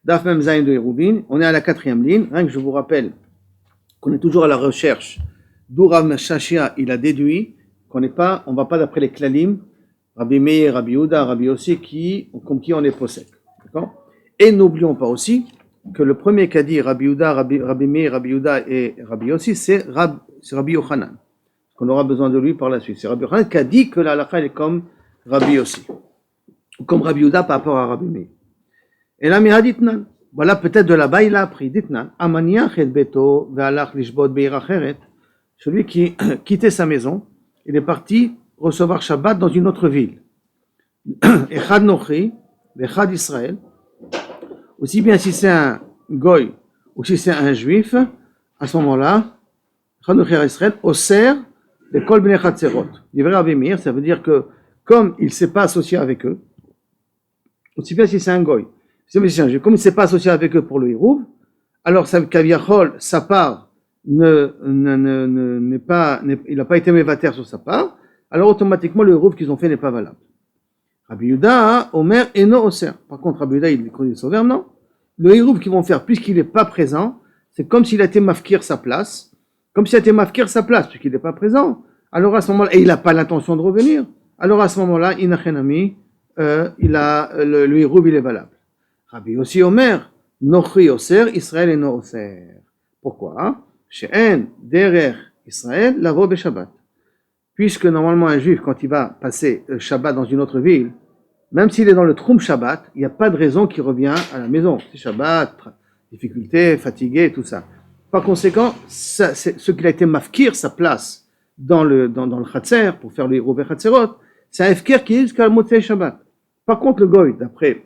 Daf Mem Zayin de Hérouvin, on est à la 4e ligne. Rien que je vous rappelle qu'on est toujours à la recherche d'où Rav Shashia il a déduit qu'on n'est pas, on va pas d'après les klalim, Rabbi Meir, Rabbi Yehuda, Rabbi Yossi, comme qui on est possède. D'accord? Et n'oublions pas aussi que le premier qu'a dit Rabbi Yehuda, Rabbi Meir, Rabbi Yehuda et Rabbi Yossi, c'est Rabbi Yochanan. Qu'on aura besoin de lui par la suite. C'est Rabbi Yochanan qui a dit que la halakha est comme Rabbi Yossi. Ou comme Rabbi Yehuda par rapport à Rabbi Meir. Et là, Mira ditnan. Voilà, peut-être de là-bas, il a appris. Ditnan. Amaniach et beto, ve'alach lishbot be'ir acheret. Celui qui quittait sa maison, il est parti recevoir Shabbat dans une autre ville. Echad Nochri, Echad Israël. Aussi bien si c'est un goy ou si c'est un juif, à ce moment-là, Echad Nochri Israël, Oser, de Kol Bnei Chatzerot. Divrei Rabbi Meir, ça veut dire que comme il ne s'est pas associé avec eux, aussi bien si c'est un goy, comme il ne s'est pas associé avec eux pour le Hirouv, alors ça Kaviachol, sa part, il n'a pas été mévater sur sa part, alors automatiquement le Hirouv qu'ils ont fait n'est pas valable. Rabbi Yehuda, Omer, Eno Oser. Par contre, Rabbi Yehuda, il est sauvé, non. Le Hirouv qu'ils vont faire, puisqu'il n'est pas présent, c'est comme s'il a été mafkir sa place, puisqu'il n'est pas présent. Alors à ce moment-là, et il n'a pas l'intention de revenir, alors à ce moment-là, Inachenami, le Hirouv, il est valable. Rabbi Yossi Omer, Nochri Oser, Israël Eno Oser. Pourquoi? She'en derer Israël lavo beShabbat. Puisque normalement un juif, quand il va passer le Shabbat dans une autre ville, même s'il est dans le Troum Shabbat, il n'y a pas de raison qu'il revient à la maison. C'est Shabbat, difficulté, fatigué, tout ça. Par conséquent, c'est ce qu'il a été mafkir, sa place dans le Chatzer, pour faire le Rouvé Chatzerot, c'est un efker qui est jusqu'à la Motzei Shabbat. Par contre, le Goy, d'après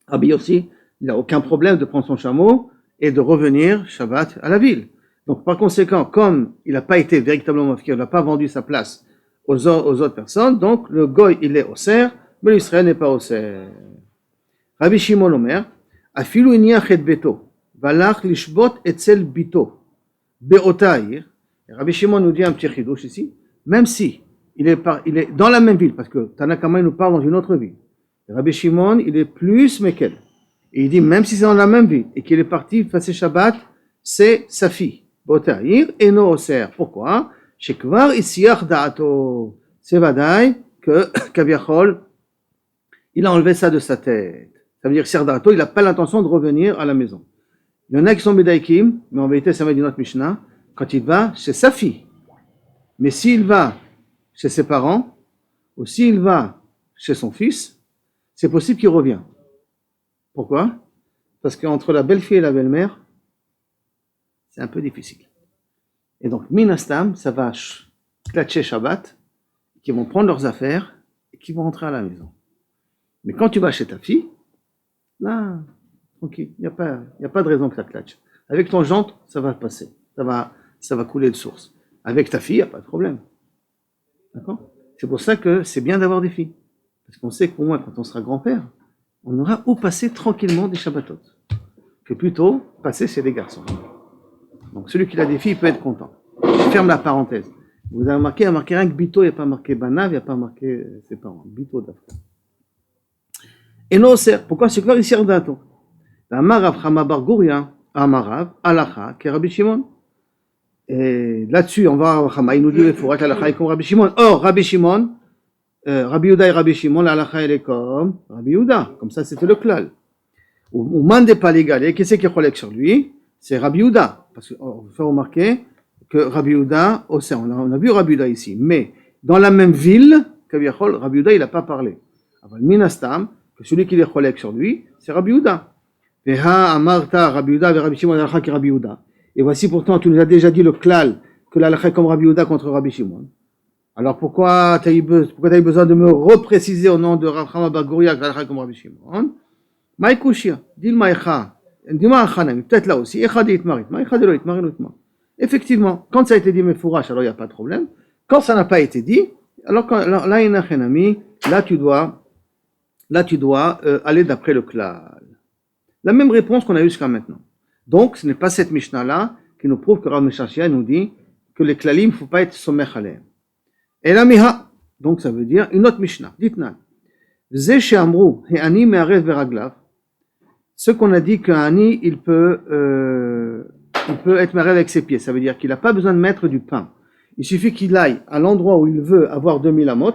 Rabbi Yossi, il n'a aucun problème de prendre son chameau et de revenir Shabbat à la ville. Donc, par conséquent, comme il n'a pas été véritablement mafkir, il n'a pas vendu sa place aux autres personnes, donc le Goy, il est Oser, mais l'Israël n'est pas Oser. Rabbi Shimon Omer, Afilu iniach et beto, valach lishbot etzel bito, be'otaïr. Rabbi Shimon nous dit un petit chidouche ici, même si il est dans la même ville, parce que Tanakama nous parle dans une autre ville. Rabbi Shimon, il est plus mekel. Et il dit, même si c'est dans la même ville, et qu'il est parti passer Shabbat, c'est sa fille. Be'otaïr, et no Oser. Pourquoi? Shekvar isiach da'ato. C'est vadaï que Kaviachol, il a enlevé ça de sa tête. Ça veut dire que da'ato, il n'a pas l'intention de revenir à la maison. Il y en a qui sont Bedaïkim, mais en vérité, ça va être une autre Mishnah, quand il va chez sa fille. Mais s'il va chez ses parents, ou s'il va chez son fils, c'est possible qu'il revienne. Pourquoi? Parce qu'entre la belle-fille et la belle-mère, c'est un peu difficile. Et donc, Minastam, ça va klatcher Shabbat, qui vont prendre leurs affaires et qui vont rentrer à la maison. Mais quand tu vas chez ta fille, là, tranquille, il n'y a pas de raison que ça klatche. Avec ton gendre, ça va passer. Ça va couler de source. Avec ta fille, il n'y a pas de problème. D'accord? C'est pour ça que c'est bien d'avoir des filles. Parce qu'on sait qu'au moins, quand on sera grand-père, on aura où passer tranquillement des Shabbatot. Que plutôt passer chez les garçons. Donc celui qui a des filles peut être content. Je ferme la parenthèse. Vous avez remarqué, il y a marqué rien que Bito, il n'y a pas marqué Banav, il n'y a pas marqué ses parents. Bito d'Afrique. Et non, c'est pourquoi c'est clair ici Ardato. Amarav Hamabar Gouria, Amarav, Alacha, qui est Rabbi Shimon. Et là-dessus, on va voir Hama, il nous dit il faudra qu'Alacha est comme Rabbi Shimon. Or, Rabbi Shimon, Rabbi Yehuda et Rabbi Shimon, l'Alacha elle est comme Rabbi Yehuda. Comme ça, c'était le klal. Ou mande pas l'égalé, qui c'est qui est sur lui? C'est Rabbi Yehuda. Parce qu'on fait remarquer que Rabbi Yehuda, on a vu Rabbi Yehuda ici, mais dans la même ville, Rabbi Yehuda, il n'a pas parlé. Aval Minastam, que celui qui est cholek sur lui, c'est Rabbi Yehuda. Veha amarta Rabbi Yehuda ve Rabbi Shimon l'alacha qui Rabbi Yehuda. Et voici pourtant, tu nous as déjà dit le klal, que l'alacha est comme Rabbi Yehuda contre Rabbi Shimon. Alors pourquoi tu as eu besoin de me repréciser au nom de Rav Chama bar Gouria que l'alacha est comme Rabbi Shimon? Maïkouchia, dis-le dis-moi Hanami, peut-être là aussi, Echad itmarit, Echad elo itmarit l'itmar. Effectivement, quand ça a été dit mefourash, alors il n'y a pas de problème. Quand ça n'a pas été dit, alors là, Inachenami, là tu dois aller d'après le klal. La même réponse qu'on a eue jusqu'à maintenant. Donc, ce n'est pas cette Mishnah-là qui nous prouve que Rav Shashia nous dit que les klalim, il ne faut pas être somech aleim. Et la miha, donc ça veut dire une autre Mishnah. Dites-nous. Ze she'amru, he'ani me'arev beraglav. ce qu'on a dit qu'un Ani, il peut être marié avec ses pieds. Ça veut dire qu'il n'a pas besoin de mettre du pain. Il suffit qu'il aille à l'endroit où il veut avoir 2000 amot,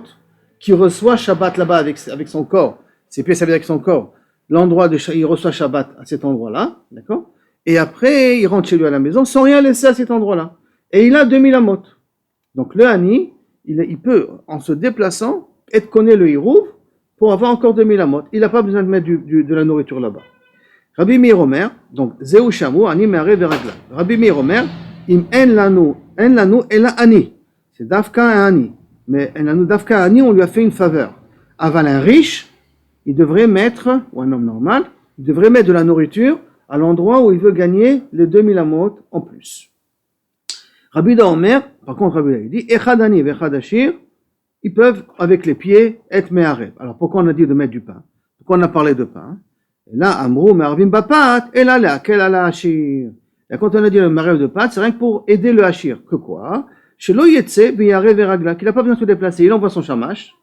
qu'il reçoit Shabbat là-bas avec son corps. Ses pieds, ça veut dire avec son corps. Il reçoit Shabbat à cet endroit-là, d'accord? Et après, il rentre chez lui à la maison sans rien laisser à cet endroit-là. Et il a 2000 amot. Donc le Hani, il peut, en se déplaçant, être connaît le Hirouv pour avoir encore 2000 amot. Il n'a pas besoin de mettre de la nourriture là-bas. Rabbi Meir Omer, donc Zeu Shamu, Ani Me'arev Veragla. Rabbi Meir Omer, Im en lanu ela Ani. C'est Dafka un Ani. Mais en lanu Dafka Ani, on lui a fait une faveur. Aval un riche, il devrait mettre, ou un homme normal, il devrait mettre de la nourriture à l'endroit où il veut gagner les 2000 amot en plus. Rabbi Omer, par contre, Rabbi il dit, Echad Ani ve Echad Ashir, ils peuvent, avec les pieds, être Me'arev. Alors pourquoi on a dit de mettre du pain? Pourquoi on a parlé de pain? Et là, Amrou, Mervim Bapat, et là, quel ala Hachir. Et quand on a dit le marev de pâte, c'est rien que pour aider le Hachir. Que quoi? Chez l'Oyetse, Biyare Veragla, qu'il n'a pas besoin de se déplacer. Il envoie son shamash.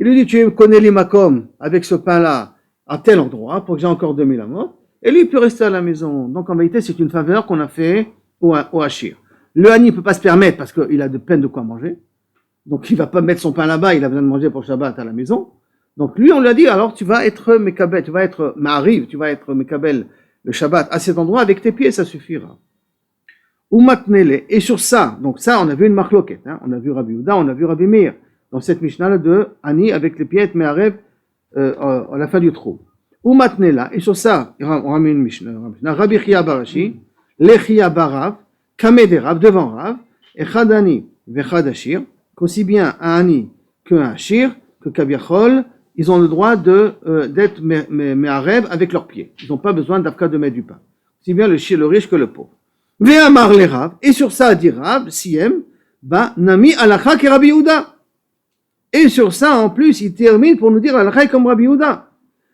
Il lui dit, tu connais l'Imakom avec ce pain-là à tel endroit pour que j'ai encore 2000 amot. Et lui, il peut rester à la maison. Donc en vérité, c'est une faveur qu'on a fait au Hachir. Le Hani ne peut pas se permettre parce qu'il a de peine de quoi manger. Donc il ne va pas mettre son pain là-bas, il a besoin de manger pour Shabbat à la maison. Donc lui, on lui a dit, alors tu vas être Mekabel, tu vas être Ma'ariv, tu vas être Mekabel le Shabbat à cet endroit avec tes pieds, ça suffira. Umatnele, et sur ça, donc ça, on a vu une marloquette, hein, on a vu Rabbi Yehuda, on a vu Rabbi Meir, dans cette Mishnah de Ani avec les pieds, Me'arev, à la fin du trou. Umatnela, et sur ça, on ramène une Mishnah, Rabbi Chia Barashi, Lechia Barav, Kamed Rav, devant Rav, et Chadani, Vechadashir, qu'aussi bien un Ani qu'un Ashir, que Kaviachol, ils ont le droit d'être Me'arev avec leurs pieds. Ils n'ont pas besoin d'Afka de mettre du pain. Si bien le riche que le pauvre. Ve'amar le Rav, et sur ça dit Rav, Siem, ba nami alacha ke Rabbi Yehuda. Et sur ça, en plus, il termine pour nous dire alacha comme Rabbi Yehuda.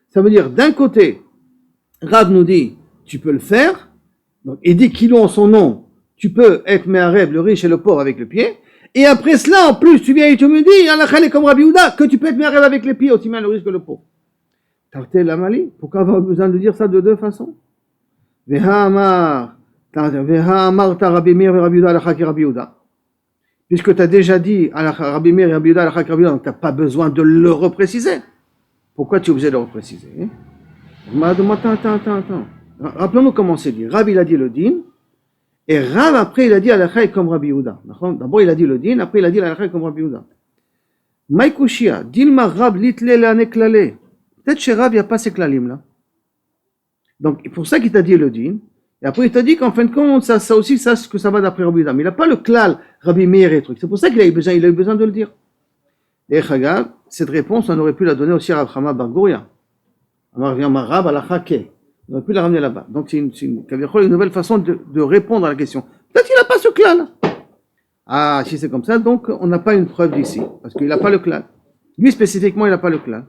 Ça veut dire, d'un côté, Rav nous dit, tu peux le faire, donc il dit qu'il a son nom, tu peux être Me'arev, le riche et le pauvre avec le pied. Et après cela, en plus, tu viens et tu me dis, Allah est comme Rabbi Yehuda, que tu peux être Me'arev avec les pieds, aussi bien le riche que le pauvre. Tartel l'amali, pourquoi avoir besoin de dire ça de deux façons? Veha amar ta Rabbi Meir et Rabbi Yehuda alacha ki Rabbi Yehuda. Puisque tu as déjà dit Rabbi Meir et Rabbi Yehuda alacha ki Rabbi Yehuda, donc tu n'as pas besoin de le repréciser. Pourquoi tu es obligé de le repréciser? Attends. Rappelons-nous comment c'est dit. Rabbi il a dit le din. Et Rav, après, il a dit Alacha comme Rabbi Yehuda. D'abord, il a dit le din, après, il a dit Alacha comme Rabbi Yehuda. Maïkouchia, Dilma Rav litle l'ane klale. Peut-être chez Rav, il n'y a pas ces klalim là. Donc, c'est pour ça qu'il t'a dit le din. Et après, il t'a dit qu'en fin de compte, ça aussi, ça, que ça va d'après Rabbi Yehuda. Mais il n'a pas le klal, Rabbi Meir et truc. C'est pour ça qu'il a eu besoin de le dire. Et Chagav, cette réponse, on aurait pu la donner aussi à Rav Chama Bar Gouria. Rav Alacha ke. On aurait pu la ramener là-bas. Donc c'est une nouvelle façon de répondre à la question. Peut-être qu'il n'a pas ce clan. Ah, si c'est comme ça, donc on n'a pas une preuve d'ici. Parce qu'il n'a pas le clan. Lui spécifiquement, il n'a pas le clan.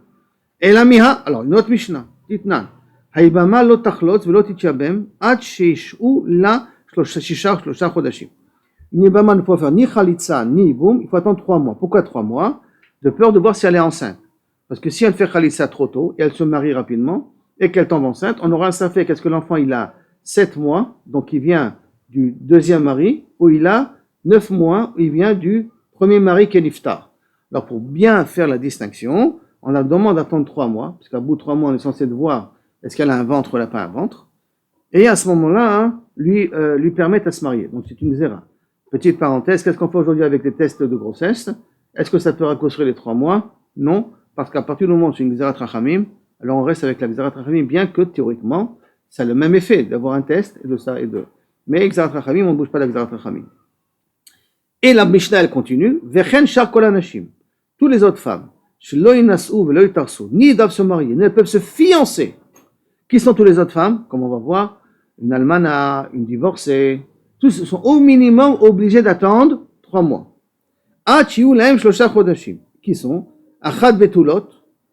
Et la miha, alors une autre Mishnah. Titnan. Haibama lo tachlot velo titchabem ad sheishu la shisha chodashim. Une Ibama ne peut faire ni khalitza ni iboum. Il faut attendre 3 mois. Pourquoi 3 mois? De peur de voir si elle est enceinte. Parce que si elle fait khalitza trop tôt et elle se marie rapidement, et qu'elle tombe enceinte, on aura un safek. Qu'est-ce que l'enfant il a 7 mois, donc il vient du deuxième mari, ou il a 9 mois, où il vient du premier mari qui est niftar. Alors pour bien faire la distinction, on a demande d'attendre 3 mois, parce qu'à bout de 3 mois, on est censé de voir est-ce qu'elle a un ventre ou elle n'a pas un ventre, et à ce moment-là, hein, lui permettre à se marier. Donc c'est une zéra. Petite parenthèse, qu'est-ce qu'on fait aujourd'hui avec les tests de grossesse? Est-ce que ça peut raccourcir les 3 mois? Non, parce qu'à partir du moment où c'est une zéra trachamim, alors on reste avec la Gzarat Rachamim, bien que théoriquement, ça a le même effet d'avoir un test et de ça et de. Mais Gzarat Rachamim, on ne bouge pas la Gzarat Rachamim. Et la Mishnah, elle continue. Vechen shar kol anashim. Tous les autres femmes, shelo yinas'u velo yitarsu, ni doivent se marier, ni elles peuvent se fiancer. Qui sont tous les autres femmes? Comme on va voir, une almana, une divorcée. Tous sont au minimum obligés d'attendre 3 mois. Achiu lahem shlosha chodashim. Qui sont? Achad betulot.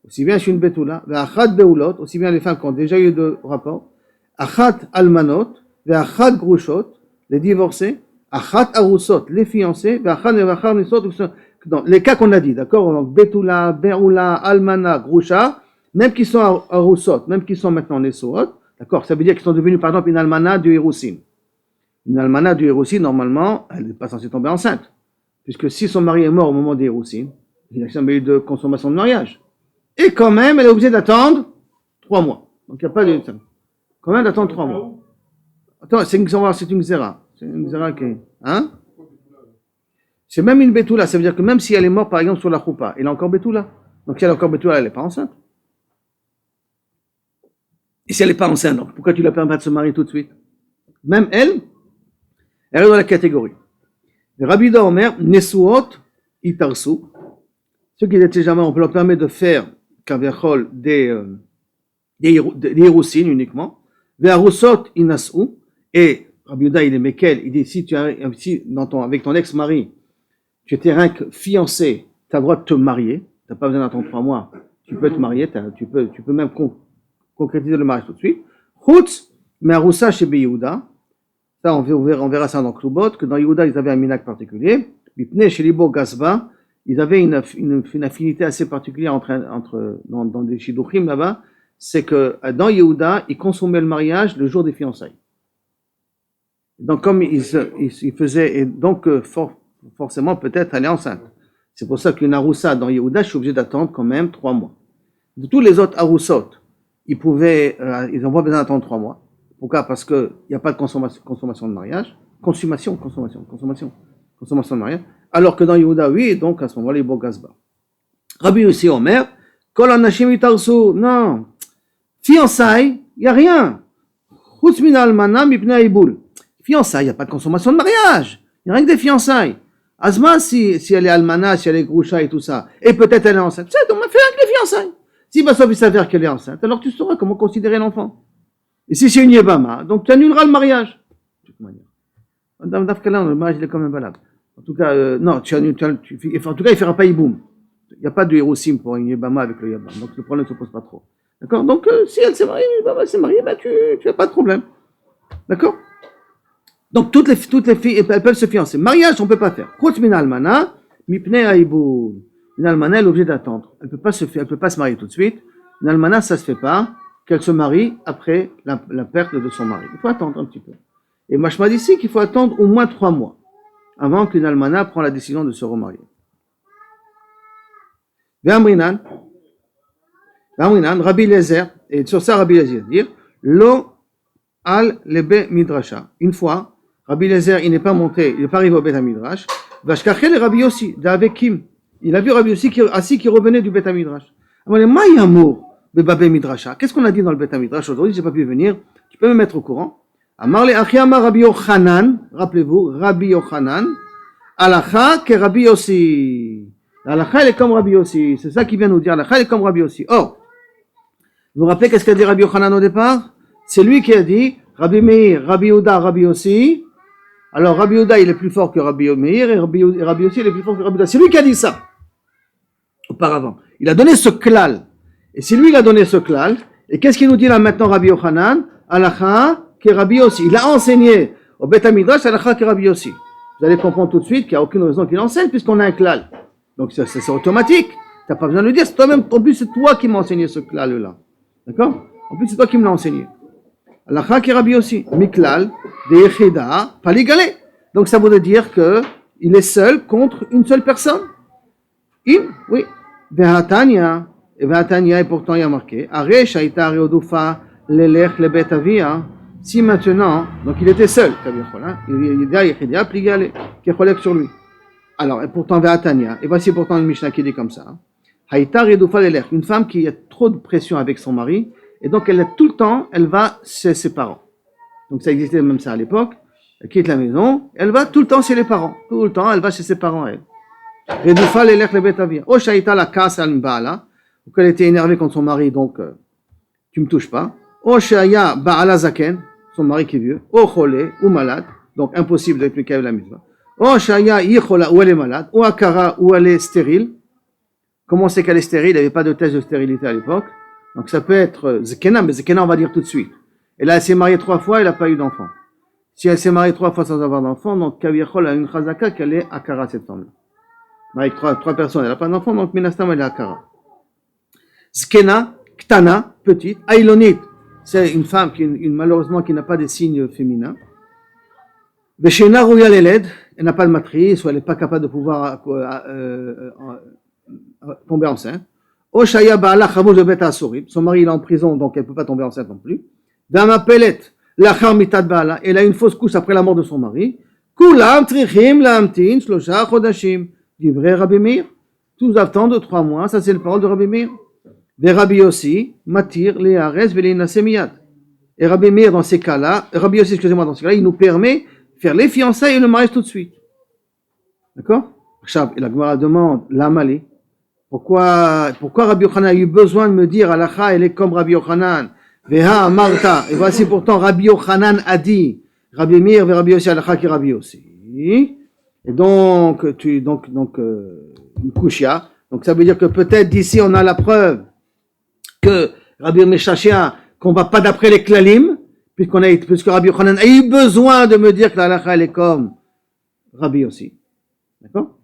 Aussi bien chez une betula, ve'achat beulot, aussi bien les femmes qui ont déjà eu de rapports, achat almanot, ve'achat grushot, les divorcés, achat arusot, les fiancés, ve'achat nevachar nisot, dans les cas qu'on a dit, d'accord, donc betula, beula, almana, grusha, même qui sont arusot, même qui sont maintenant nesoot, D'accord? Ça veut dire qu'ils sont devenus, par exemple, une almana du Héroussine. Une almana du Héroussine, normalement, elle n'est pas censée tomber enceinte. Puisque si son mari est mort au moment des Héroussines, il n'a jamais eu de consommation de mariage. Et quand même, elle est obligée d'attendre 3 mois. Donc il n'y a pas de. Quand même d'attendre 3 mois. Attends, c'est une xéra. C'est une xéra qui est. Hein? C'est même une bétoula. Ça veut dire que même si elle est morte, par exemple, sur la choupa, elle a encore bétoula. Donc si elle a encore bétoula, elle n'est pas enceinte. Et si elle n'est pas enceinte, donc pourquoi tu la permets pas de se marier tout de suite? Même elle est dans la catégorie. Rabbi Yehuda Omer, Nesuot, Itarsu. Ceux qui n'étaient jamais, on peut leur permettre de faire Kaviachol des Héroussines uniquement. Ve'arusot Inasu. Et Rabbi Yehuda, il est Mekel, il dit si tu as, si avec ton ex-mari, tu étais rien que fiancé, tu as le droit de te marier, tu n'as pas besoin d'attendre 3 mois, tu peux te marier, tu peux même concrétiser le mariage tout de suite. Chutz, mais Arusa chez Yehuda. Ça, on verra ça dans Klubot, que dans Yehuda, ils avaient un minak particulier. Mipnei chez Libo Gasba, ils avaient une affinité assez particulière dans des Shidduchim là-bas. C'est que dans Yehuda, ils consommaient le mariage le jour des fiançailles. Donc, comme ils faisaient, et donc, forcément, peut-être, elle est enceinte. C'est pour ça qu'une Aroussa dans Yehuda, je suis obligé d'attendre quand même 3 mois. De tous les autres Aroussot, ils n'ont pas besoin d'attendre 3 mois. Pourquoi? Parce qu'il n'y a pas de consommation de mariage. Consommation de mariage. Alors que dans Yehuda, oui, donc à ce moment-là, il y a Gazba. Rabbi Yossi Omer, Kol Anashim Itarsu. Non. Fiançailles, il n'y a rien. Chutz min almana mipnei iboul. Fiançailles, il n'y a pas de consommation de mariage. Il n'y a rien que des fiançailles. Azma, si elle est almana, si elle est groucha et tout ça, et peut-être elle est enceinte, c'est donc, fais rien que les fiançailles. Si Bassof il s'avère qu'elle est enceinte, alors tu sauras comment considérer l'enfant. Et si c'est une yébama, donc tu annuleras le mariage. De toute manière. Dans le mariage, il est quand même valable. En tout cas, non, en tout cas, il ne fera pas yiboum. Il n'y a pas de hérosim pour une yébama avec le yébam. Donc le problème ne se pose pas trop. D'accord? Donc si elle s'est mariée, ben, tu n'as pas de problème. D'accord? Donc toutes les filles, elles peuvent se fiancer. Mariage, on ne peut pas faire. Chutz min almana, mipnei ha'iboul. Une almana, elle est obligée d'attendre. Elle peut pas se marier tout de suite. Une almana, ça se fait pas qu'elle se marie après la perte de son mari. Il faut attendre un petit peu. Et Mashma dit ici qu'il faut attendre au moins 3 mois avant qu'une almana prenne la décision de se remarier. Ve'amrinan, Rabbi Lezer, et sur ça Rabbi Lezer dire, lo al lebe midrasha. Une fois, Rabbi Lezer, il n'est pas monté, il n'est pas arrivé au Bet Midrash. Vashkachel et Rabbi Yossi, d'avec Kim. Il a vu Rabbi Yossi qui revenait du Bet Midrash. Alors, Maïamour, Bebabé Midrasha. Qu'est-ce qu'on a dit dans le Bet Midrash aujourd'hui? J'ai pas pu venir. Tu peux me mettre au courant. Amarle Achiyama Rabbi Yochanan. Rappelez-vous, Rabbi Yochanan. Alacha que Rabbi Yossi. Alacha, elle est comme Rabbi Yossi. C'est ça qui vient nous dire. Alacha, elle est comme Rabbi Yossi. Or, vous vous rappelez qu'est-ce qu'a dit Rabbi Yochanan au départ? C'est lui qui a dit Rabbi Meir, Rabbi Yehuda, Rabbi Yossi. Alors, Rabbi Yehuda, il est plus fort que Rabbi Meir et Rabbi Yossi, il est plus fort que Rabbi Yehuda. C'est lui qui a dit ça. Auparavant. Il a donné ce klal. Et c'est lui qui a donné ce klal. Et qu'est-ce qu'il nous dit là maintenant, Rabbi Yochanan? Alacha que Rabbi Yossi. Il a enseigné au Bet HaMidrash Alacha que Rabbi Yossi. Vous allez comprendre tout de suite qu'il n'y a aucune raison qu'il enseigne puisqu'on a un klal. Donc c'est automatique. Tu n'as pas besoin de le dire. C'est toi-même. En plus, c'est toi qui m'as enseigné ce klal-là. D'accord? En plus, c'est toi qui me l'as enseigné. Alacha que Rabbi Yossi. Miklal de Yechida Paligale. Donc ça voudrait dire qu'il est seul contre une seule personne. Oui. Vehatania. Et Vatania, et pourtant il y a marqué, Aresh Aïta Reodufa Lelech le Bet Avia. Si maintenant, donc il était seul, il y a Yechidia, Pligale, qui est sur lui. Alors, et pourtant Vatania, et voici pourtant une Mishnah qui dit comme ça, Aïta Reodufa Lelech, une femme qui a trop de pression avec son mari, et donc elle est tout le temps, elle va chez ses parents. Donc ça existait même ça à l'époque, elle quitte la maison, elle va tout le temps chez les parents. Tout le temps, elle va chez ses parents, elle. Reodufa Lelech le Bet Avia. O Shaïta la Kasa al-Mbala. Ou qu'elle était énervée contre son mari, donc tu me touches pas. O Shaya Ba'ala Zaken, son mari qui est vieux. O Cholé, ou malade, donc impossible d'appliquer avec la mitzvah. O Shaya Yichola, ou elle est malade. O Akara, ou elle est stérile. Comment c'est qu'elle est stérile? Il n'y avait pas de test de stérilité à l'époque. Donc ça peut être Zekena, mais Zekena on va dire tout de suite. Et là elle s'est mariée 3 fois, elle n'a pas eu d'enfant. Si elle s'est mariée 3 fois sans avoir d'enfant, donc Kaviachol a une chazaka qu'elle est Akara cette femme-là. Mariée avec 3 personnes, elle n'a pas d'enfant, donc Minastam elle est Akara. Skena, Ktana, petite, Ailonit, c'est une femme malheureusement qui n'a pas des signes féminins. Veshena Rouya Leled, elle n'a pas de matrice, ou elle n'est pas capable de pouvoir tomber enceinte. Oshaya Baala Chavouj de Bet Asurim, son mari il est en prison, donc elle ne peut pas tomber enceinte non plus. Dama Pelet, Lachar Mitad Baala, elle a une fausse couche après la mort de son mari. Kulam Trichim Lamtin Shlosha Chodashim, dit vrai Rabbi Meir. Tous attendent 3 mois, ça c'est le parole de Rabbi Meir. Ve Rabbi Yossi, Matir, Lehares, Velinase Miyad. Et Rabbi Meir dans ces cas-là, Rabbi Yossi, excusez-moi, dans ces cas-là, il nous permet de faire les fiançailles et le mariage tout de suite. D'accord? Et la Gemara demande, l'Amali, pourquoi Rabbi Yochanan a eu besoin de me dire, Alacha, elle est comme Rabbi Yochanan, Veha Marta, et voici pourtant Rabbi Yochanan a dit, Rabbi Meir, Rabbi Yossi, Alacha qui Rabbi Yossi. Et donc, une kushia. Donc ça veut dire que peut-être d'ici on a la preuve que Rabbi Meshachia, qu'on va pas d'après les klalim, puisque Rabbi Yochanan a eu besoin de me dire que la halakha elle est comme Rabbi aussi. D'accord?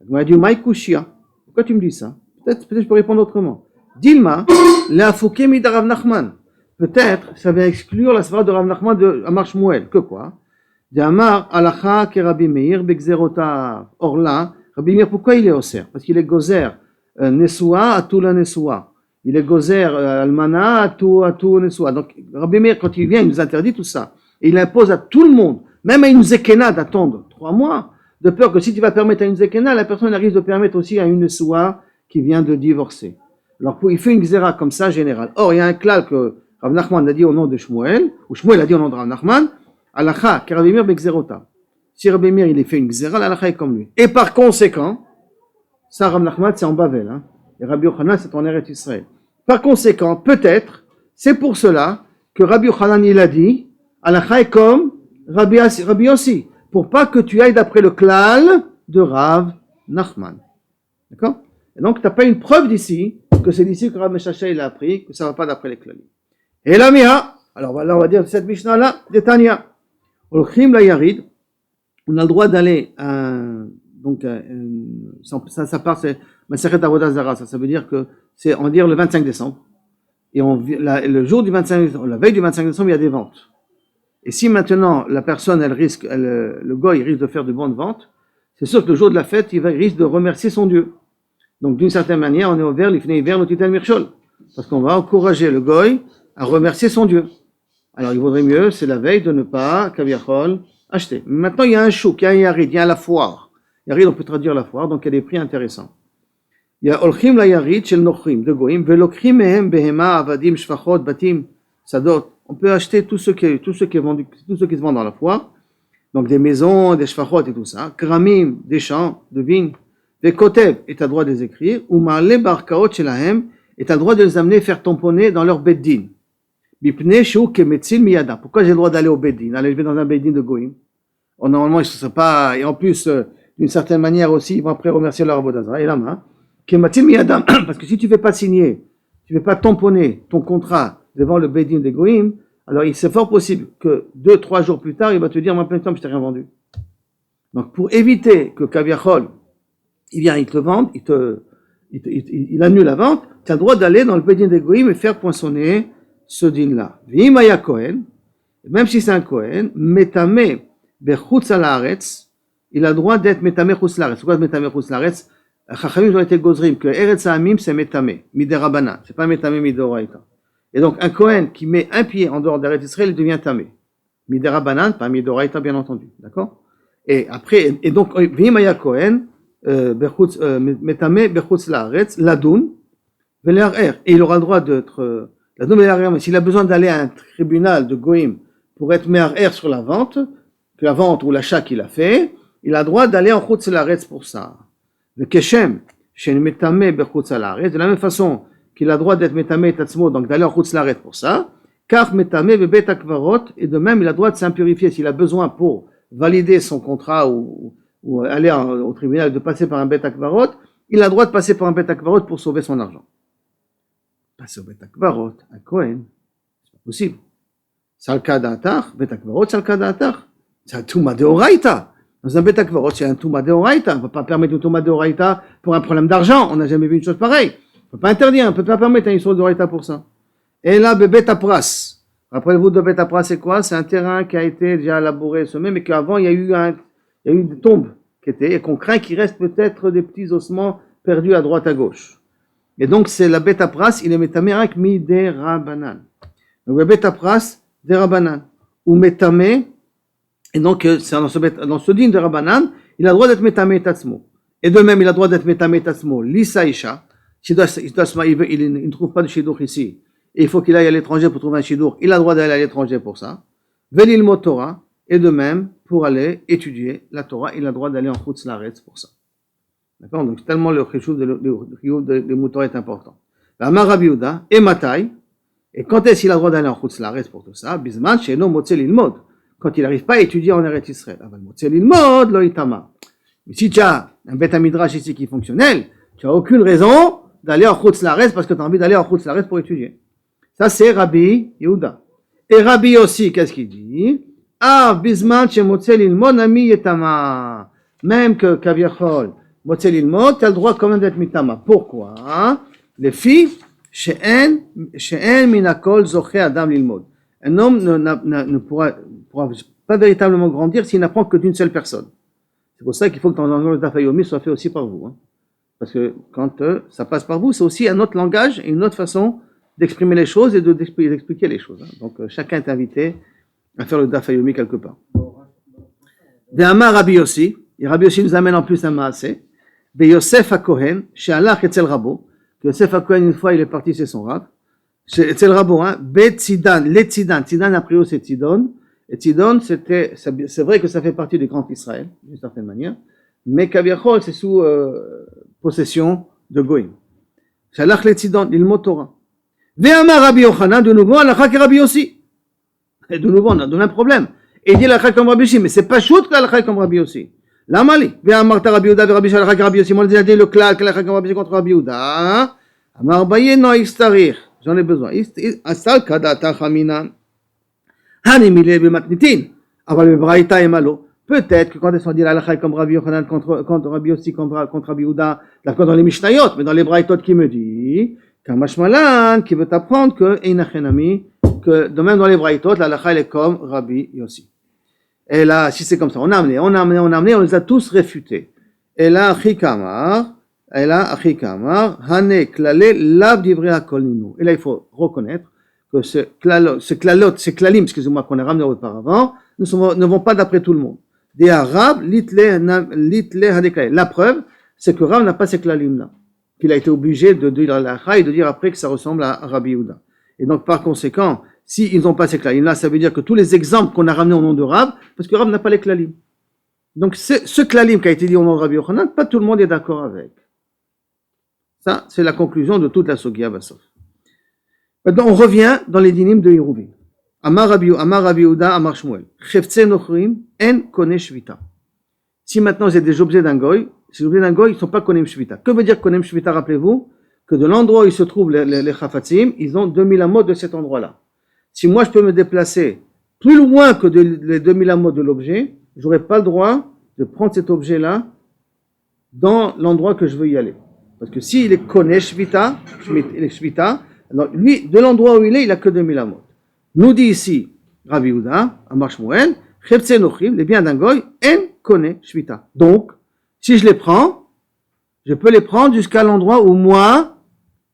Il m'a dit, Maï kushia. Pourquoi tu me dis ça? Peut-être je peux répondre autrement. Dilma, la foukémi de Rav Nachman. Peut-être ça va exclure la svara de Rav Nachman de Amar Shmuel. Que quoi? D'Amar halakha ke Rabbi Meir begzerota. Or là, Rabbi Meir, pourquoi il est osser? Parce qu'il est gozer Nesua à tout la Nesua. Il est gozer Almana à tout Nesua. Donc Rabbi Meir, quand il vient, il nous interdit tout ça. Et il impose à tout le monde, même à une zekena, d'attendre 3 mois, de peur que si tu vas permettre à une zekena, la personne arrive de permettre aussi à une Nesua qui vient de divorcer. Alors il fait une xéra comme ça générale. Or il y a un klal que Rav Nachman a dit au nom de Shmuel, ou Shmuel a dit au nom de Rav Nachman, Alacha, que Rabbi Meir begzerota. Si Rabbi Meir il fait une xéra, l'alacha est comme lui. Et par conséquent, ça Rav Nachman c'est en Bavel, hein, et Rabbi Yochanan c'est en Eretz Israël. Par conséquent, peut-être, c'est pour cela que Rabbi Yochanan il a dit, l'alacha est comme Rabbi Yossi, pour pas que tu ailles d'après le klal de Rav Nachman. D'accord? Et donc tu n'as pas une preuve d'ici, que c'est d'ici que Rav Meshachia il a appris, que ça ne va pas d'après les klalim. Et la miha, alors là on va dire cette Mishnah là, de Tanya, Olchim la Yarid, on a le droit d'aller ça part, c'est Masechet Avodah Zara, ça veut dire que c'est, on va dire, le 25 décembre. Et le jour du 25 décembre, la veille du 25 décembre, il y a des ventes. Et si maintenant, la personne, le goy risque de faire de bonnes ventes, c'est sûr que le jour de la fête, il risque de remercier son Dieu. Donc, d'une certaine manière, on est ouvert, l'ifnei hiver, notitel mirchol. Parce qu'on va encourager le goy à remercier son Dieu. Alors, il vaudrait mieux, c'est la veille, de ne pas, kaviachol, acheter. Mais maintenant, il y a un chouk, il y a un yarid, il y a la foire. Yarid, on peut traduire la foire, donc il y a des prix intéressants. Il y a olchim la yarid shel nochrim, de goyim, velokrim mehem behema, avadim, shfachot, batim, sadot. On peut acheter tout ce qui se vend dans la foire. Donc des maisons, des shfachot et tout ça. Kramim, des champs, de vignes. Des kotev, et tu as le droit de les écrire. Ou ma'ale barkaot shelahem, et tu as le droit de les amener faire tamponner dans leur beddin. Bipne shu kemetzil miyada. Pourquoi j'ai le droit d'aller au beddin? Aller, je vais dans un beddin de goyim. Normalement, ils ne se pas, et en plus, d'une certaine manière aussi, ils vont après remercier leur avodah zara. Et là, hein, kemetzil miyada. Parce que si tu ne fais pas signer, tu ne fais pas tamponner ton contrat devant le beddin des goyim, alors c'est fort possible que 2-3 jours plus tard, il va te dire, moi, plein de temps, je t'ai rien vendu. Donc, pour éviter que Kaviachol, il vient, il te vende, il annule la vente, tu as le droit d'aller dans le beddin des goyim et faire poinçonner ce din-là. V'imaya Kohen, même si c'est un Kohen, metame bechutz haaretz, il a le droit d'être metame chutz haaretz. C'est quoi metame chutz haaretz? Chachamim ont été gozrim que eretz ha'amim c'est metame, midérabana, c'est pas metame midoraita. Et donc un Kohen qui met un pied en dehors d'Eretz Israël, il devient tamé. Midérabanan, pas midoraita bien entendu, d'accord? Et après, et donc v'imaya Kohen, metame bechutz haaretz, ladun, ve'le'arer, et il aura le droit d'être mais s'il a besoin d'aller à un tribunal de Goïm pour être me'arer sur la vente ou l'achat qu'il a fait, il a le droit d'aller en chutz haaretz pour ça. Le keshem, shen metame bechutz haaretz, de la même façon qu'il a le droit d'être metame tatzmo, donc d'aller en chutz haaretz pour ça, car metame bebet akvarot, et de même il a le droit de s'impurifier s'il a besoin pour valider son contrat ou aller au tribunal de passer par un bet akvarot, il a le droit de passer par un bet akvarot pour sauver son argent. Passer au bet akvarot, à Kohen, c'est pas possible. Salka da'atar, bet akvarot, salka da'atar. C'est un touma deoraita. Dans un bet akvarot, c'est un touma deoraita. On ne peut pas permettre un touma deoraita pour un problème d'argent. On n'a jamais vu une chose pareille. On ne peut pas interdire, on ne peut pas permettre un histoire deoraita pour ça. Et là, bebet apras. Rappelez-vous de Bet Apra, c'est quoi? C'est un terrain qui a été déjà labouré, semé, mais qu'avant il y a eu des tombes et qu'on craint qu'il reste peut-être des petits ossements perdus à droite à gauche. Et donc c'est la Bet Apra, il est métamé avec Midé Rabanan. Donc le Bet Apra, des Rabanan. Ou métamé, et donc c'est dans ce din de Rabanan, il a le droit d'être métamé tatsmo. Et de même, il a le droit d'être métamé tatsmo, l'Issa Isha. Il ne trouve pas de shidour ici. Et il faut qu'il aille à l'étranger pour trouver un shidour. Il a le droit d'aller à l'étranger pour ça. Velil Torah. Et de même, pour aller étudier la Torah, il a le droit d'aller en Chutz Laaretz pour ça. D'accord? Donc, tellement le cheshuvah de Moutora est important. Amar Rabbi Yehuda et Matai. Et quand est-ce qu'il a le droit d'aller en Chutz Laaretz pour tout ça? Bisman, Sheno Motze Lilmod. Quand il n'arrive pas à étudier en Eretz Israël. Aval Motze Lilmod, lo itama. Mais si tu as un Beth Midrash ici qui est fonctionnel, tu n'as aucune raison d'aller en Chutz Laaretz parce que tu as envie d'aller en Chutz Laaretz pour étudier. Ça, c'est Rabbi Yehuda. Et Rabbi aussi, qu'est-ce qu'il dit? Ah, Bisman, chez Motzel Ilmod, Ami Yetama. Même que Kaviachol, Motzel Ilmod, tu as le droit quand même d'être Mitama. Pourquoi? Les filles, She'en Minakol Zoché Adam Lilmod. Un homme ne pourra pas véritablement grandir s'il n'apprend que d'une seule personne. C'est pour ça qu'il faut que ton langage d'Afayomi soit fait aussi par vous. Parce que quand ça passe par vous, c'est aussi un autre langage et une autre façon d'exprimer les choses et d'expliquer les choses. Donc chacun est invité à faire le Daf Yomi quelque part. Ve'amar Rabbi Yossi, et Rabbi Yossi nous amène en plus un maaseh, Yosef HaKohen, she'alach etzel Rabo, que Yosef HaKohen une fois il est parti chez son rab, etzel Rabo, Betzidan, Letzidan, Tzidan a priori c'est Tzidon, et Tzidon c'est vrai que ça fait partie du Grand Israël, d'une certaine manière, mais Kaviachol c'est sous possession de Goïm. She'alach Letzidon, l'ilmod Torah. Ve'amar Rabbi Yochanan, de nouveau, alakha ke Rabbi Yossi. Et de nouveau, on a donné un problème. Et il dit l'alakha comme Rabbi Yossi, mais c'est pas choute que l'alakha comme Rabbi Yossi. L'amali. Ve'amar ta Rabbi Yehuda, Rabbi Yossi, alakha Rabbi Yossi. Moi, j'ai dit le klal, que l'alakha comme Rabbi Yossi contre Rabbi Yehuda. Amar Baye no istarir. J'en ai besoin. Asal kadata chaminan. Hanimile b'matnitin. Aval bebraïta et malo. Peut-être que quand ils sont dit l'alakha comme Rabbi Yochanan contre Rabbi Yossi, contre Rabbi Yehuda, d'accord, dans les Mishnayot, mais dans les braïtot qui me dit, Kamashmalan, qui veut t'apprendre que Einachenami, que de même dans les braïtot, la halakha elle est comme Rabbi Yossi. Et là, si c'est comme ça, on a amené, on les a tous réfutés. Et là, Achikamar, Hane Klale, Lav Divrei Hakol Ninu. Et là, il faut reconnaître que ces klalim, excusez-moi, qu'on a ramené auparavant, ne vont pas d'après tout le monde. Des Arabes, litle Hadeklale. La preuve, c'est que Rav n'a pas ces klalim-là. Qu'il a été obligé de dire la halakha et de dire après que ça ressemble à Rabbi Yehuda. Et donc, par conséquent, s'ils n'ont pas ces klalim-là, ça veut dire que tous les exemples qu'on a ramenés au nom de Rav, parce que Rav n'a pas les klalim. Donc, ce klalim qui a été dit au nom de Rabbi Yochanan, pas tout le monde est d'accord avec. Ça, c'est la conclusion de toute la Sogia Bassof. Maintenant, on revient dans les dynimes de Hérouvin. Amar Rabbi Yehuda, Amar Shmuel. Chefze nochrim, en kone shvita. Si maintenant c'est des objets d'un goy, ces objets d'un goy, ils ne sont pas konem shvita. Que veut dire konem shvita, rappelez-vous? Que de l'endroit où ils se trouvent les chafatzim, ils ont 2000 amot de cet endroit-là. Si moi je peux me déplacer plus loin que les 2000 amot de l'objet, je n'aurai pas le droit de prendre cet objet-là dans l'endroit que je veux y aller. Parce que s'il est konem shvita, alors lui, de l'endroit où il est, il n'a que 2000 amot. Nous dit ici, Rabbi Yehuda, Amar Shmuel, chefze nochrim, les biens d'un goy, en kone shvita. Donc, si je les prends, je peux les prendre jusqu'à l'endroit où moi,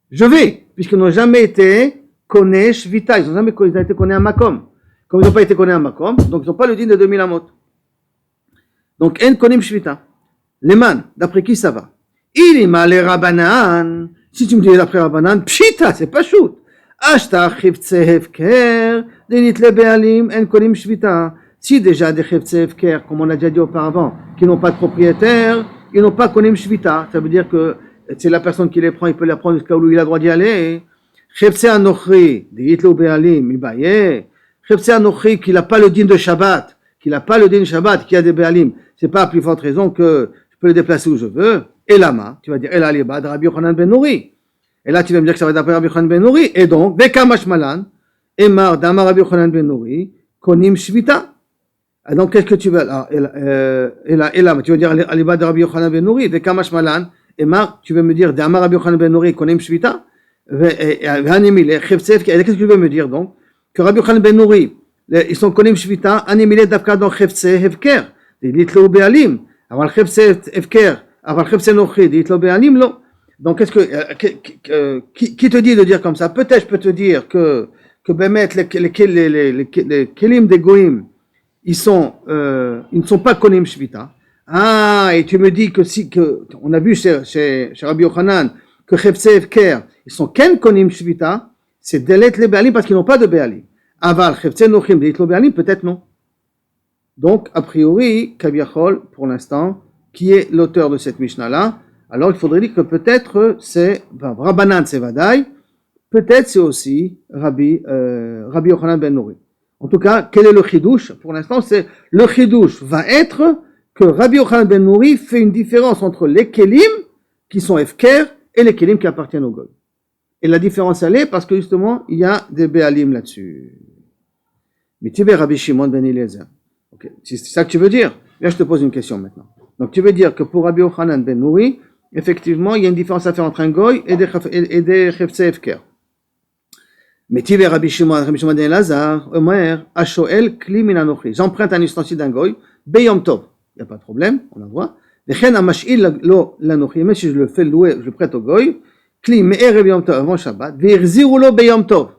je vais, puisqu'ils n'ont jamais été kone shvita, ils ont été kone à makom. Comme ils n'ont pas été kone à makom, donc ils n'ont pas le din de 2000 amot. Donc, en konim shvita. Les man, d'après qui ça va? Il est mal les rabanan. Si tu me dis d'après rabanan, pshita, c'est pas shoot. Ashta chivtse hefker, denit le bealim, en konim shvita. Si déjà des chivtse hefker, comme on a déjà dit auparavant, qui n'ont pas de propriétaire, ils n'ont pas konim shvita. Ça veut dire que c'est la personne qui les prend, il peut les prendre jusqu'à où il a le droit d'y aller. Chivtse anochri, denit le bealim, ibaye. Chivtse anochri, qui n'a pas le din de Shabbat, qui a des bealim, c'est pas à plus forte raison que je peux le déplacer où je veux. Et lama, tu vas dire, Ela libad, Rabbi Yochanan ben Nouri. Et là, tu vas me dire que ça va être d'après Rabbi Yochanan ben Nouri. Et donc, Vekamash Malan, Emar, Dama Rabbi Yochanan ben Nouri, Konim Shvita. Et donc, qu'est-ce que tu veux? Ela, tu vas dire, Alibad de Rabbi Yochanan ben Nouri, Vekamash Malan, Emar, tu veux me dire, Dama Rabbi Yochanan ben Nouri, Konim Shvita. Qu'est-ce que tu veux me dire donc? que Rabbi Yochanan ben Nouri, ils sont konim shvita, animilé d'afka dans chefse hefker, ditlo be'alim, avant chefse hefker, avant chefse nochi, ditlo be'alim, lo. Donc, qu'est-ce que, qui te dit de dire comme ça? Peut-être je peux te dire que Bémet, les kelim des goïm, ils ne sont pas konim shvita. Ah, et tu me dis que on a vu chez Rabbi Yochanan, que chefse hefker, ils sont ken konim shvita, c'est delet les be'alim parce qu'ils n'ont pas de be'alim. Aval chefse nochim, delet le be'alim, peut-être non. Donc, a priori, Kabiachol, pour l'instant, qui est l'auteur de cette Mishnah-là, alors il faudrait dire que peut-être c'est Rabbanan, c'est Vadaï, peut-être c'est aussi Rabbi Yochanan ben Nouri. En tout cas, quel est le chidouche? Pour l'instant, c'est le chidouche va être que Rabbi Yochanan ben Nouri fait une différence entre les kelim qui sont efker et les kelim qui appartiennent au goy. Et la différence elle est parce que justement il y a des béalim là-dessus. Mais tu veux Rabbi Shimon ben Eliezer. Okay. C'est ça que tu veux dire? Là, je te pose une question maintenant. Donc tu veux dire que pour Rabbi Yochanan ben Nouri, effectivement, il y a une différence à faire entre un goy et des chefse efker. Mais tu veux Rabbi Shimon ben Elazar, Omer, Ashoel, Kli min anochi. J'emprunte un ustensile d'un goy, Beyom Tov. Il n'y a pas de problème, on la voit. Vechen amash'il lo l'anochi. Mais si je le fais louer, je le prête au goy, Kli me'erev Yom Tov avant Shabbat, ve'irziru lo beyom Tov.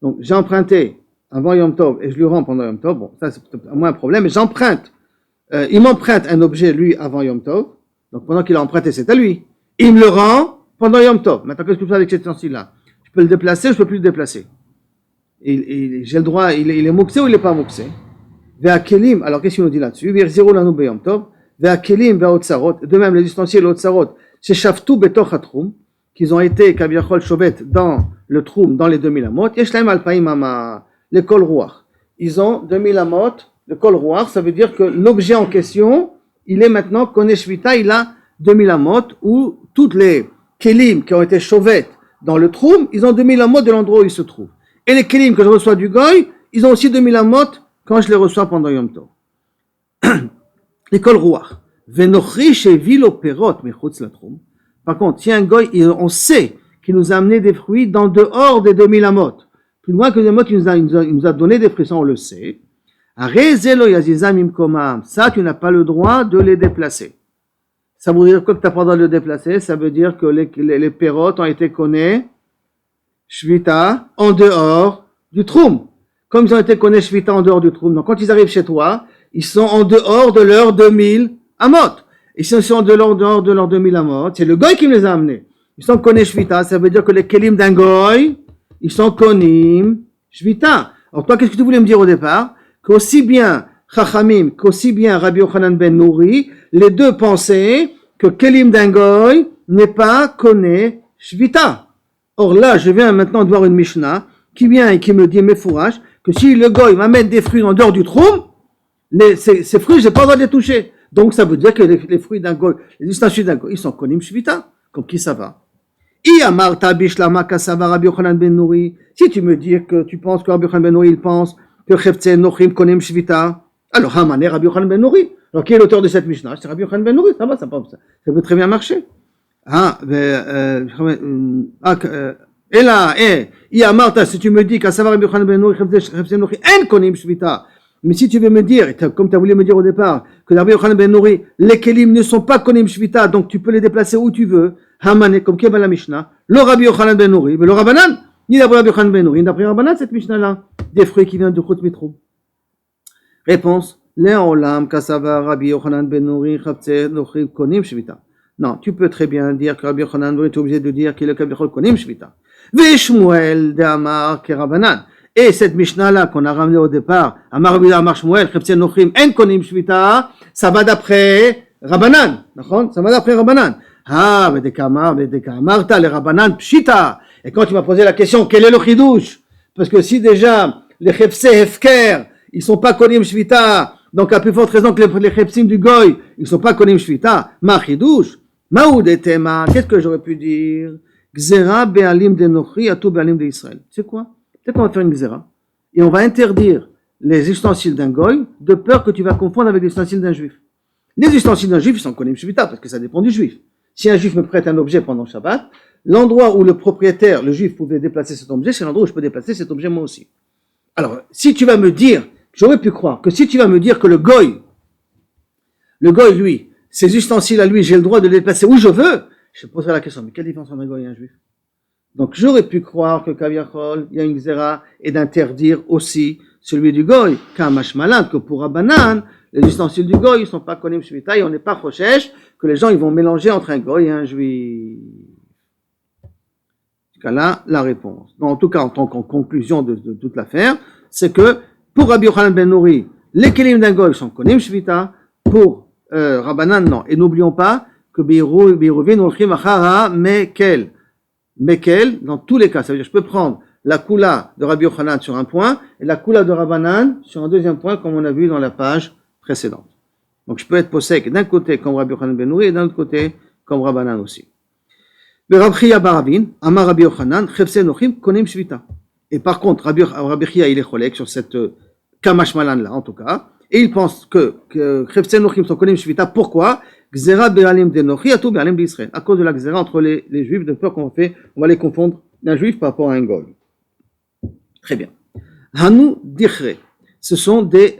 Donc j'ai emprunté avant Yom Tov et je lui rends pendant Yom Tov. Bon, ça c'est peut-être moins un problème, mais j'emprunte. Il m'emprunte un objet lui avant Yom Tov. Donc pendant qu'il a emprunté, c'est à lui. Il me le rend pendant Yom Tov. Maintenant, qu'est-ce que je fais avec cet ustensile-là? Je peux le déplacer ou je peux plus le déplacer? J'ai le droit, il est mouxé ou il n'est pas mouxé? Ve'akelim, alors qu'est-ce qu'il nous dit là-dessus? Ve'irziru lanu beyom Tov. Ve'akelim ve'otsarot. De même, les ustensiles otsarot, c'est shaftu betoch hatrum, qu'ils ont été, kabiachol shovet, dans le troum, dans les 2000 amot. Yeshlaim alpaim ama, les kol ruach. Ils ont 2000 amot, le kol ruach, ça veut dire que l'objet en question, il est maintenant, koné shvita, il a 2000 amot, où toutes les kelim qui ont été shovet dans le troum, ils ont 2000 amot de l'endroit où ils se trouvent. Et les kelim que je reçois du goy, ils ont aussi 2000 amot quand je les reçois pendant Yom Tov. Les kol ruach. Venochri shevil operot mechutz latroum. Par contre, si un goy, on sait qu'il nous a amené des fruits dans dehors des 2000 amot, plus loin que les amot, il nous a donné des fruits, ça on le sait. Ça, tu n'as pas le droit de les déplacer. Ça veut dire quoi que tu n'as pas le droit de les déplacer? Ça veut dire que les pérotes ont été connus, shvita, en dehors du troum. Comme ils ont été connus shvita en dehors du troum. Donc quand ils arrivent chez toi, ils sont en dehors de leurs 2000 amot. Et si ils sont en dehors de leurs 2000 amot, c'est le goy qui me les a amenés. Ils sont connus shvita, ça veut dire que les kelim d'un goy, ils sont konim shvita. Alors toi, qu'est-ce que tu voulais me dire au départ? Qu'aussi bien Chachamim, qu'aussi bien Rabbi Yochanan ben Nouri, les deux pensaient que kelim d'un goy n'est pas koné shvita. Or là, je viens maintenant de voir une Mishnah qui vient et qui me dit, mes fourrages, que si le goy m'amène des fruits en dehors du troum, ces fruits, j'ai pas le droit de les toucher. Donc ça veut dire que les fruits d'un goy, les ustensiles d'un goy, ils sont konim shvita. Comme qui ça va? Si tu me dis que tu penses que Rabbi Yochanan ben Nouri, il pense que chefse nochim konim shvita, alors Hamané Rabbi Yochanan ben Nouri. Alors qui est l'auteur de cette Mishnah? C'est Rabbi Yochanan ben Nouri, ça va, ça peut très bien marcher. Et là, si tu me dis qu'à savoir Rabbi Yochanan ben Nouri, chefse nochim en konim shvita, mais si tu veux me dire, comme tu as voulu me dire au départ, que Rabbi Yochanan ben Nouri, les kelim ne sont pas konim shvita, donc tu peux les déplacer où tu veux, Hamané, comme qui est dans la Mishnah, le Rabbi Yochanan ben Nouri, mais le Rabbanan, ni d'après Rabbi Yochanan ben Nouri, ni d'après Rabbanan, cette Mishnah-là, des fruits qui viennent de Chut Mitrou. Réponse, Léolam, Kassava, Rabbi Yochanan ben Nouri, Chavtse, Nochim, Konim, Shvita. Non, tu peux très bien dire que Rabbi Yochanan ben Nouri est obligé de dire qu'il est le Rabbi Konim, Shvita. Veshmuel, de Amar, Kerabanan. Et cette Mishnah-là qu'on a ramenée au départ, Amar Rabbi Amar Shmuel, Chavtse, Nochim, En Konim, Shvita, ça va d'après Rabbanan. Ça va d'après Rabbanan. Ah, mais des kamarta, les Rabbanan, pshita. Et quand tu m'as posé la question, quel est le chidouche? Parce que si déjà, les chefse hefker, ils sont pas konim shvita, donc à plus forte raison que les chefsim du goy, ils sont pas konim shvita, ma chidouche, maoud etema, qu'est-ce que j'aurais pu dire? Gzera be'alim de nochri, atou be'alim de Israël. Tu sais quoi? Peut-être qu'on va faire une gzera, et on va interdire les ustensiles d'un goy, de peur que tu vas confondre avec les ustensiles d'un juif. Les ustensiles d'un juif, ils sont konim shvita, parce que ça dépend du juif. Si un juif me prête un objet pendant Shabbat, l'endroit où le propriétaire, le juif, pouvait déplacer cet objet, c'est l'endroit où je peux déplacer cet objet moi aussi. Alors, si tu vas me dire, j'aurais pu croire que si tu vas me dire que le goy, lui, ses ustensiles à lui, j'ai le droit de les déplacer où je veux, je poserai la question, mais quelle différence entre un goy et un juif? Donc, j'aurais pu croire que Kaviachol, il y a une xéra, et d'interdire aussi celui du goy, Kamash Malin, que pour Abanan, les ustensiles du goy, ils sont pas connus Shvita, et on n'est pas rochèche, que les gens, ils vont mélanger entre un goy et un juif. Là, la réponse. Donc, en tout cas, en tant qu'en conclusion de toute l'affaire, c'est que pour Rabbi Yochanan ben Nouri, les kelim d'un goy sont konim shvita, pour Rabbanan, non. Et n'oublions pas que Beiruvin olchim achara mekel. Mekel, dans tous les cas, ça veut dire je peux prendre la kula de Rabbi Yochanan sur un point et la kula de Rabbanan sur un deuxième point, comme on a vu dans la page précédente. Donc, je peux être possèque d'un côté comme Rabbi Yochanan ben Nouri et d'un autre côté comme Rabbanan aussi. Et par contre, Rabbi Chia, il est cholek sur cette Kamash Malan là, en tout cas, et il pense que Chefse Nochim sont konim shvita. Pourquoi? Gzera be'alim de Nochi atou be'alim d'Israël. À cause de la Gzera entre les Juifs, de peur qu'on va les confondre d'un Juif par rapport à un Goy. Très bien. Hanu dichre, ce sont des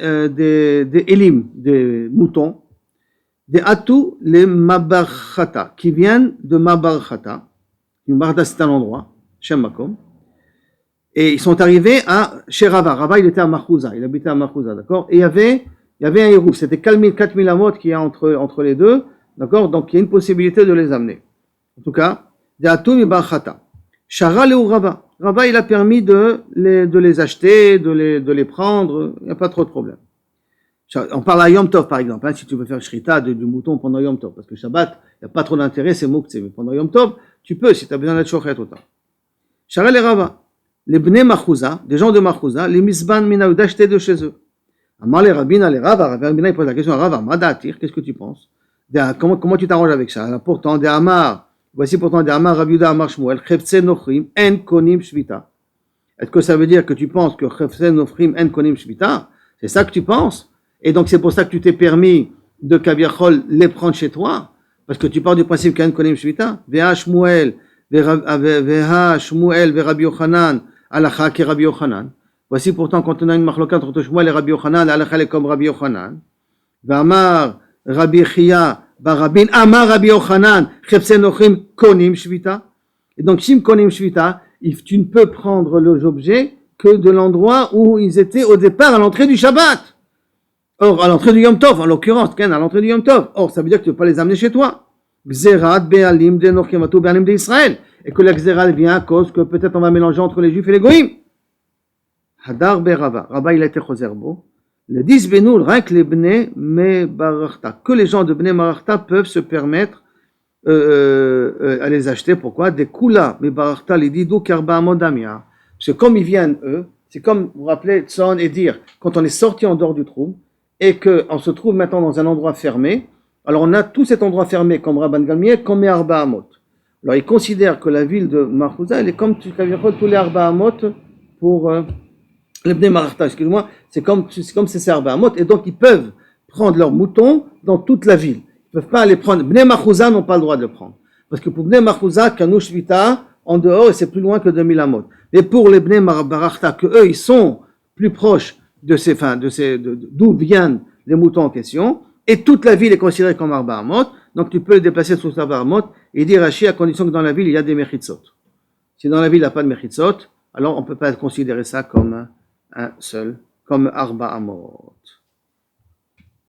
Elim, des moutons, des Atou les Mabarchata, qui viennent de Mabarchata. Mabarchata, c'est un endroit, Shem Makom. Et ils sont arrivés chez Rava. Rava, il était à Marchouza, il habitait à Marchouza, d'accord? Et il y avait un hérouf, c'était 4000 amot qu'il y a entre les deux, d'accord? Donc il y a une possibilité de les amener. En tout cas, des Atou Mabarchata. Shara le Rava. Rava, il a permis de les acheter, de les prendre, il n'y a pas trop de problème. On parle à Yom Tov, par exemple, si tu veux faire shrita du mouton pendant Yom Tov, parce que Shabbat, il n'y a pas trop d'intérêt, c'est Moukhtse, mais pendant Yom Tov, tu peux, si tu as besoin d'être shochet autant. Charel et Rava, les Bnei Marchouza, des gens de Marchouza, les Misban Minaou, d'acheter de chez eux. Amar les Rabbin, les Rava, Rabbin, il pose la question à Rava, Madatir, qu'est-ce que tu penses? Comment tu t'arranges avec ça? Pourtant, des Amar, voici pourtant des Amar, Rabbi Yuda, Amar Shmuel, Chefse Nochrim, En Konim Shvita. Est-ce que ça veut dire que tu penses que Chefse Nochrim, En Konim Shvita? C'est ça que tu penses? Et donc, c'est pour ça que tu t'es permis de Kaviachol les prendre chez toi, parce que tu pars du principe qu'un konim shvita, veha Shmuel, Rabbi Yochanan, alacha ke Rabbi Yochanan. Voici pourtant, quand on a une marloquat entre Shmuel et Rabbi Yochanan, alacha est comme Rabbi Yochanan. V'amar Rabbi Chia, barabin, amar Rabbi Yochanan, chepse nochim konim shvita. Et donc, sim konim shvita, tu ne peux prendre les objets que de l'endroit où ils étaient au départ à l'entrée du Shabbat. Or, à l'entrée du Yom Tov, en l'occurrence, à l'entrée du Yom Tov. Or, ça veut dire que tu ne peux pas les amener chez toi. Gzerat be'alim de Nochim atou be'alim d'Israël. Et que la Gzerat vient à cause que peut-être on va mélanger entre les Juifs et les Goïm. Hadar be'Rava. Rava, il a été chozerbo. Le 10 benoul, rien que les Bnei Mebarachta. Que les gens de Bnei Mebarachta peuvent se permettre à les acheter. Pourquoi? Des Kula Mebarachta, les Didou Karba Amodamia. Parce que comme ils viennent, eux, c'est comme, vous vous rappelez, Tson et dire, quand on est sorti en dehors du trou, et qu'on se trouve maintenant dans un endroit fermé, alors on a tout cet endroit fermé comme Rabban Gamliel, comme les Arba Hamot. Alors ils considèrent que la ville de Marchouza, elle est comme tous les Arba Hamot pour les Bnei Marachta, excuse-moi, c'est comme ces Arba Hamot, et donc ils peuvent prendre leurs moutons dans toute la ville. Ils ne peuvent pas les prendre. Bnei Marchouza n'ont pas le droit de le prendre. Parce que pour Bnei Marchouza, Kanouch Vita, en dehors, et c'est plus loin que 2000 Hamot. Et pour les Bnei Marachta, que eux, ils sont plus proches d'où viennent les moutons en question, et toute la ville est considérée comme Arba Hamot, donc tu peux le déplacer sur Arba Hamot et dire Rashi à condition que dans la ville il y a des mechitzot. Si dans la ville il n'y a pas de mechitzot, alors on ne peut pas considérer ça comme un seul, comme Arba Hamot.